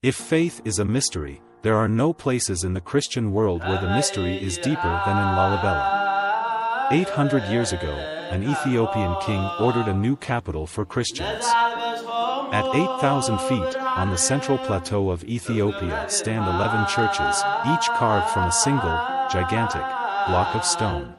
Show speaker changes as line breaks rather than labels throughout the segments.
If faith is a mystery, there are no places in the Christian world where the mystery is deeper than in Lalibela. 800 years ago, an Ethiopian king ordered a new capital for Christians. At 8,000 feet, on the central plateau of Ethiopia stand 11 churches, each carved from a single, gigantic, block of stone.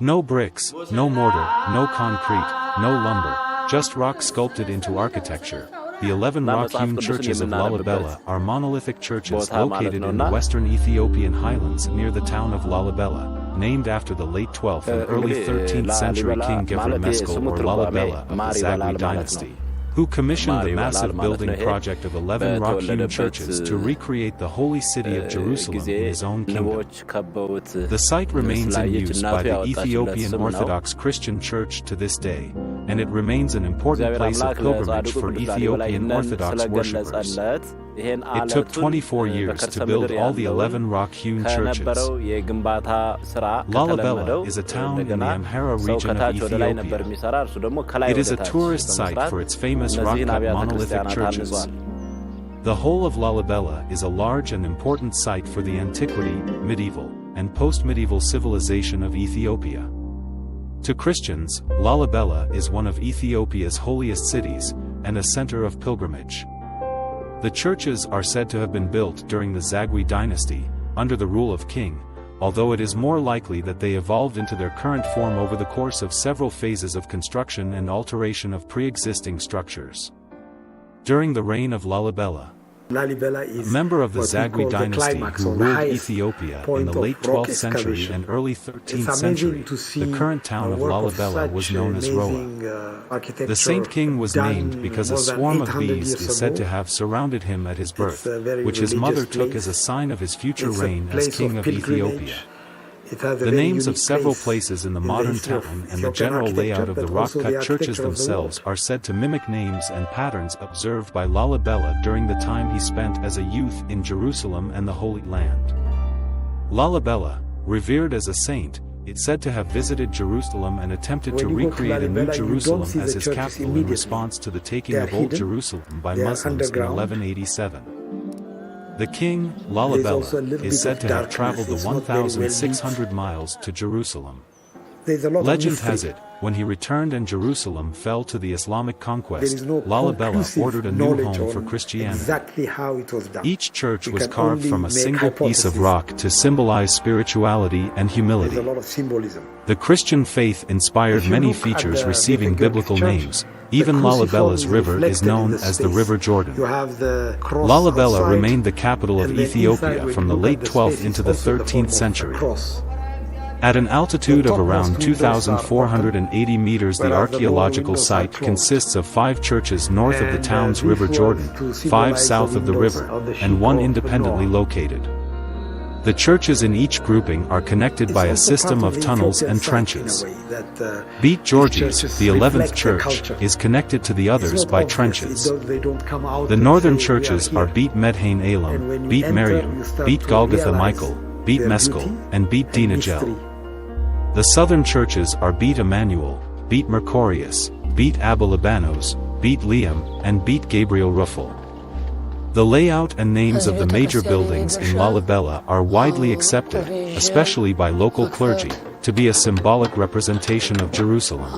No bricks, no mortar, no concrete, no lumber, just rock sculpted into architecture. The 11 rock-hewn churches of Lalibela are monolithic churches located in the western Ethiopian highlands near the town of Lalibela, named after the late 12th and early 13th century King Gevra Meskel or Lalibela of the Zagwe dynasty, who commissioned the massive building project of 11 rock-hewn churches to recreate the holy city of Jerusalem in his own kingdom. The site remains in use by the Ethiopian Orthodox Christian Church to this day, and it remains an important place of pilgrimage for Ethiopian Orthodox worshippers. It took 24 years to build all the 11 rock-hewn churches. Lalibela is a town in the Amhara region of Ethiopia. It is a tourist site for its famous rock-cut monolithic churches. The whole of Lalibela is a large and important site for the antiquity, medieval, and post-medieval civilization of Ethiopia. To Christians, Lalibela is one of Ethiopia's holiest cities, and a center of pilgrimage. The churches are said to have been built during the Zagwe dynasty, under the rule of king, although it is more likely that they evolved into their current form over the course of several phases of construction and alteration of pre-existing structures. During the reign of Lalibela, a member of the Zagwe dynasty who ruled Ethiopia in the late 12th century and early 13th century, the current town of Lalibela was known as Roa. The saint king was named because a swarm of bees is said to have surrounded him at his birth, which his mother took as a sign of his future reign as king of Ethiopia. The names of several places in the modern town and the general layout of the rock-cut churches themselves are said to mimic names and patterns observed by Lalibela during the time he spent as a youth in Jerusalem and the Holy Land. Lalibela, revered as a saint, is said to have visited Jerusalem and attempted to recreate a new Jerusalem as his capital in response to the taking of Old Jerusalem by Muslims in 1187. The king, Lalibela, is said to have traveled the 1,600 miles to Jerusalem. Legend has it, when he returned and Jerusalem fell to the Islamic conquest, Lalibela ordered a new home for Christianity. Each church was carved from a single piece of rock to symbolize spirituality and humility. The Christian faith inspired many features receiving biblical names. Even Lalibela's river is known as the River Jordan. Lalibela remained the capital of Ethiopia from the late 12th into the 13th century. At an altitude of around 2,480 meters, the archaeological site consists of 5 churches north of the town's River Jordan, 5 south of the river, and 1 independently located. The churches in each grouping are connected by a system of tunnels and trenches. Beit Georges, the 11th church, is connected to the others by trenches. The northern churches are Beit Medhain Elam, Beit Miriam, Beit Golgotha Michael, Beit Meskel, and Beit Dinagel. The southern churches are Beit Emmanuel, Beit Mercurius, Beit Abba Libanos, Beit Liam, and Beit Gabriel Ruffel. The layout and names of the major buildings in Lalibela are widely accepted, especially by local clergy, to be a symbolic representation of Jerusalem.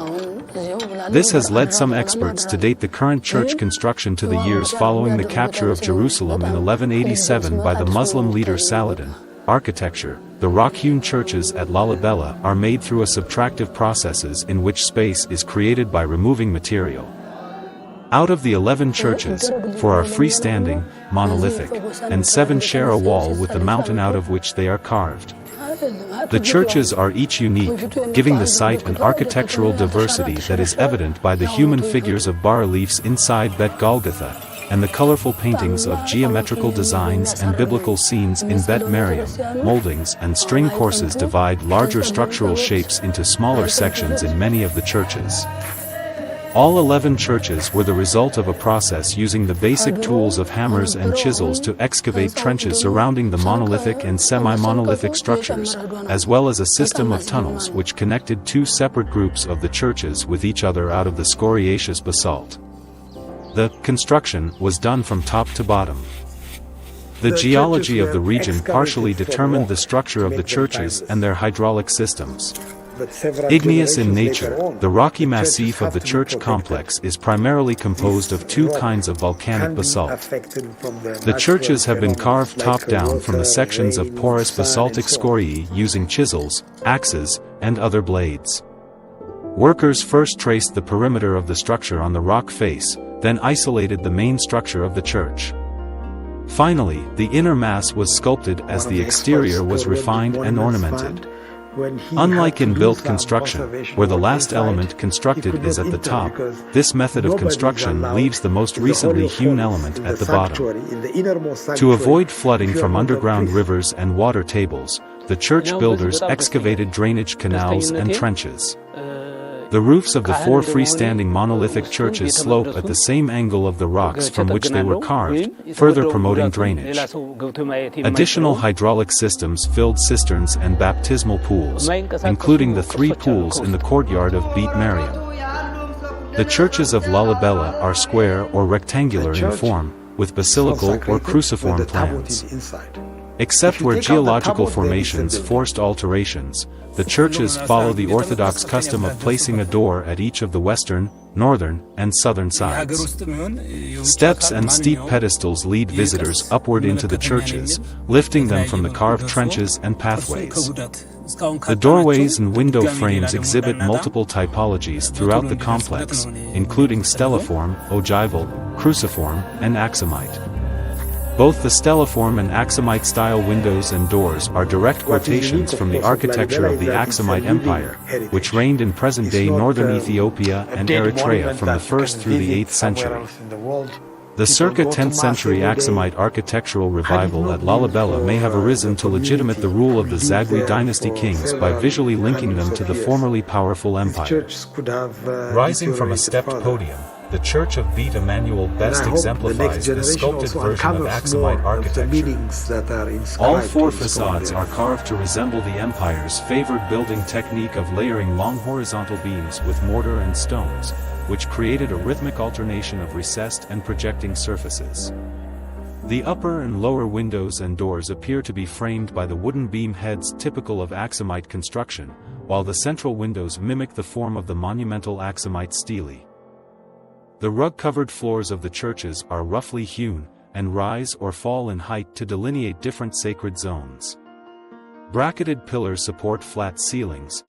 This has led some experts to date the current church construction to the years following the capture of Jerusalem in 1187 by the Muslim leader Saladin. Architecture. The rock-hewn churches at Lalibela are made through a subtractive processes in which space is created by removing material. Out of the 11 churches, 4 are freestanding, monolithic, and 7 share a wall with the mountain out of which they are carved. The churches are each unique, giving the site an architectural diversity that is evident by the human figures of bas-reliefs inside Bet Golgotha, and the colorful paintings of geometrical designs and biblical scenes in Bet Miriam. Moldings and string courses divide larger structural shapes into smaller sections in many of the churches. All 11 churches were the result of a process using the basic tools of hammers and chisels to excavate trenches surrounding the monolithic and semi-monolithic structures, as well as a system of tunnels which connected 2 separate groups of the churches with each other out of the scoriaceous basalt. The construction was done from top to bottom. The geology of the region partially determined the structure of the churches and their hydraulic systems. Igneous in nature, the rocky massif of the church complex is primarily composed of two kinds of volcanic basalt. The churches have been carved top-down from the sections of porous basaltic scoriae using chisels, axes, and other blades. Workers first traced the perimeter of the structure on the rock face, then isolated the main structure of the church. Finally, the inner mass was sculpted as the exterior was refined and ornamented. Unlike in built construction, where the last element constructed is at the top, this method of construction leaves the most recently hewn element at the bottom. To avoid flooding from underground rivers and water tables, the church builders excavated drainage canals and trenches. The roofs of the four freestanding monolithic churches slope at the same angle of the rocks from which they were carved, further promoting drainage. Additional hydraulic systems filled cisterns and baptismal pools, including the 3 pools in the courtyard of Beit Mariam. The churches of Lalibela are square or rectangular in form, with basilical or cruciform plans. Except where geological formations forced alterations, the churches follow the orthodox custom of placing a door at each of the western, northern, and southern sides. Steps and steep pedestals lead visitors upward into the churches, lifting them from the carved trenches and pathways. The doorways and window frames exhibit multiple typologies throughout the complex, including stelliform, ogival, cruciform, and axamite. Both the stelliform and Aksumite-style windows and doors are direct quotations from the architecture of the Aksumite Empire, which reigned in present-day northern Ethiopia and Eritrea from the 1st through the 8th century. The circa 10th century Aksumite architectural revival at Lalibela may have arisen to legitimate the rule of the Zagwe dynasty kings by visually linking them to the formerly powerful empire. Rising from a stepped podium, the Church of Beit Emmanuel best exemplifies the sculpted version of Aksumite architecture. All 4 facades are carved to resemble the empire's favored building technique of layering long horizontal beams with mortar and stones, which created a rhythmic alternation of recessed and projecting surfaces. The upper and lower windows and doors appear to be framed by the wooden beam heads typical of Aksumite construction, while the central windows mimic the form of the monumental Aksumite stele. The rug-covered floors of the churches are roughly hewn, and rise or fall in height to delineate different sacred zones. Bracketed pillars support flat ceilings,